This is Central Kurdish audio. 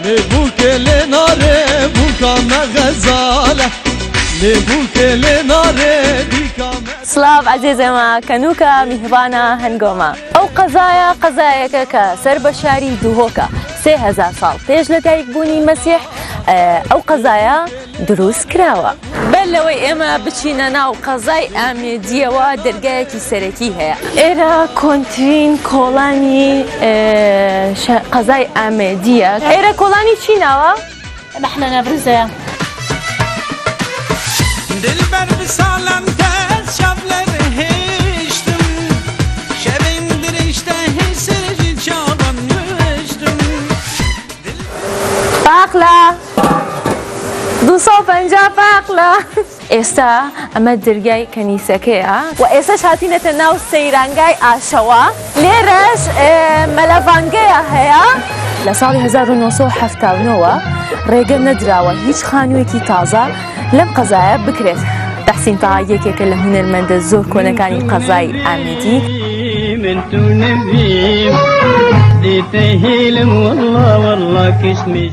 لبوك لناره بوكا مغزاله لبوك لناره بيكا سلاف عزيزة ما كنوكا مهبانا هنگوما او قضايا كسر بشاري دوهوكا 3000 سال پێش لە دایکبوونی مەسیح ئەو قەزایە دروست کراوە بەر لەوەی ئێمە بچینە ناو قەزای ئامێدیەوە دەرگایەکی سەرەکی هەیە ئێرە کۆنترین کۆڵانی قەزای ئامێدیە ئێرە کۆڵانی چی ناوە؟ نحن نبرزها دلبر بسالم تز شبلر هشتم شبین درشته سرجی چابم نوشتم پاقلا 250 پاقلا ئێستا ئەمە دەرگای کەنیسەکەیە و ئێستاش هاتینەتە ناو سەیرانگای ئاشەوە لێرەش مەلەڤانگەیە هەیە لە ساڵی 1970ەوە ڕێگە نەدراوە هیچ خانوویەکی تازە لەم قەزایە بکرێت تەحسین تاها یەکێکە لە هونەرمەندە زۆر کۆنەکانی قەزای ئامێدی من تونبيم ديته لم والله كسمي